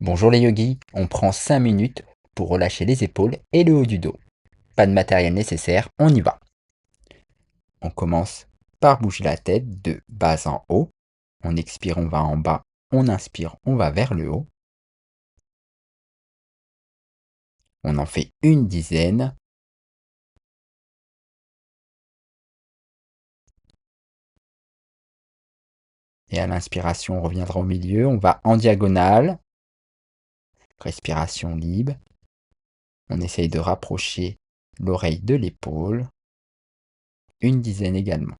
Bonjour les yogis, on prend 5 minutes pour relâcher les épaules et le haut du dos. Pas de matériel nécessaire, on y va. On commence par bouger la tête de bas en haut. On expire, on va en bas. On inspire, on va vers le haut. On en fait une dizaine. Et à l'inspiration, on reviendra au milieu. On va en diagonale. Respiration libre. On essaye de rapprocher l'oreille de l'épaule. Une dizaine également.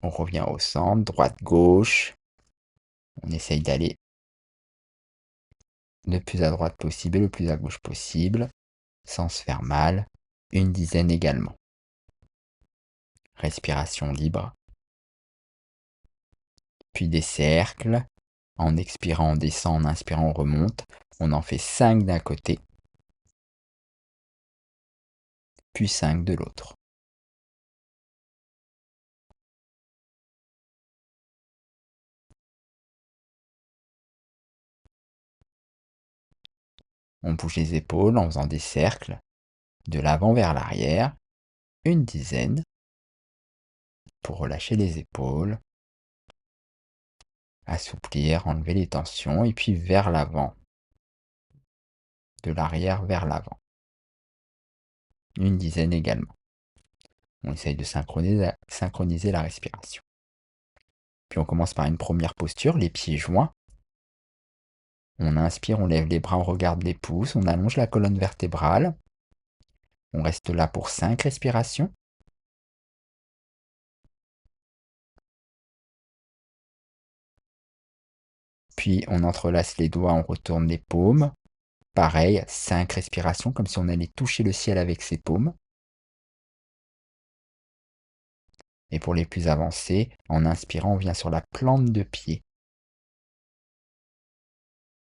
On revient au centre, droite-gauche. On essaye d'aller le plus à droite possible et le plus à gauche possible, sans se faire mal. Une dizaine également. Respiration libre. Puis des cercles. En expirant, on descend, en inspirant, on remonte. On en fait 5 d'un côté, puis 5 de l'autre. On bouge les épaules en faisant des cercles, de l'avant vers l'arrière, une dizaine, pour relâcher les épaules, assouplir, enlever les tensions, et puis vers l'avant, de l'arrière vers l'avant. Une dizaine également. On essaye de synchroniser la respiration. Puis on commence par une première posture, les pieds joints. On inspire, on lève les bras, on regarde les pouces, on allonge la colonne vertébrale. On reste là pour 5 respirations. Puis on entrelace les doigts, on retourne les paumes. Pareil, 5 respirations, comme si on allait toucher le ciel avec ses paumes. Et pour les plus avancés, en inspirant, on vient sur la plante de pied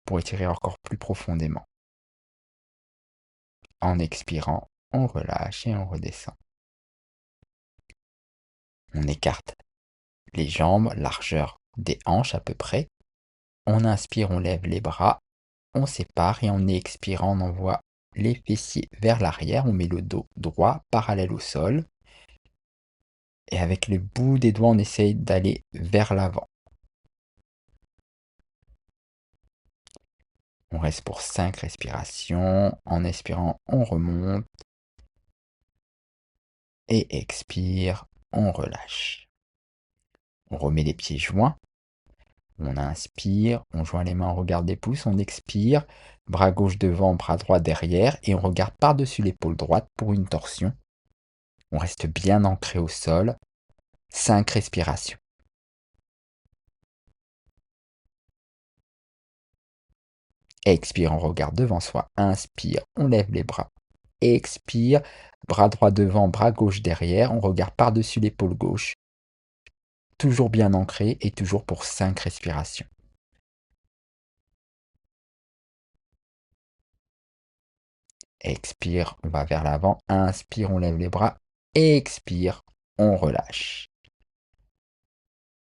pour étirer encore plus profondément. En expirant, on relâche et on redescend. On écarte les jambes, largeur des hanches à peu près. On inspire, on lève les bras, on sépare et en expirant, on envoie les fessiers vers l'arrière. On met le dos droit, parallèle au sol. Et avec les bouts des doigts, on essaye d'aller vers l'avant. On reste pour 5 respirations. En expirant, on remonte. Et expire, on relâche. On remet les pieds joints. On inspire, on joint les mains, on regarde les pouces, on expire. Bras gauche devant, bras droit derrière. Et on regarde par-dessus l'épaule droite pour une torsion. On reste bien ancré au sol. 5 respirations. Expire, on regarde devant soi. Inspire, on lève les bras. Expire, bras droit devant, bras gauche derrière. On regarde par-dessus l'épaule gauche. Toujours bien ancré et toujours pour 5 respirations. Expire, on va vers l'avant. Inspire, on lève les bras. Expire, on relâche.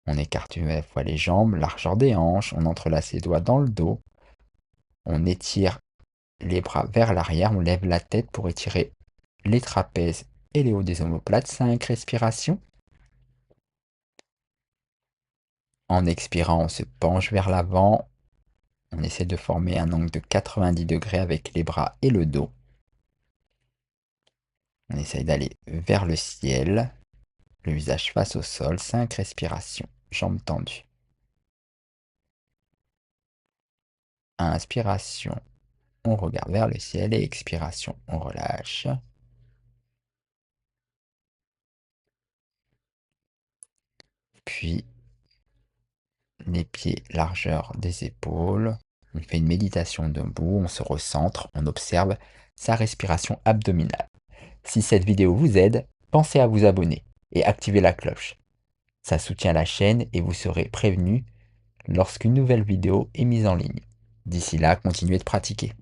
On écarte une fois les jambes, largeur des hanches. On entrelace les doigts dans le dos. On étire les bras vers l'arrière. On lève la tête pour étirer les trapèzes et les hauts des omoplates. 5 respirations. En expirant, on se penche vers l'avant. On essaie de former un angle de 90 degrés avec les bras et le dos. On essaye d'aller vers le ciel, le visage face au sol, 5 respirations, jambes tendues. Inspiration, on regarde vers le ciel et expiration, on relâche. Puis les pieds largeur des épaules. On fait une méditation debout, on se recentre, on observe sa respiration abdominale. Si cette vidéo vous aide, pensez à vous abonner et activer la cloche. Ça soutient la chaîne et vous serez prévenu lorsqu'une nouvelle vidéo est mise en ligne. D'ici là, continuez de pratiquer.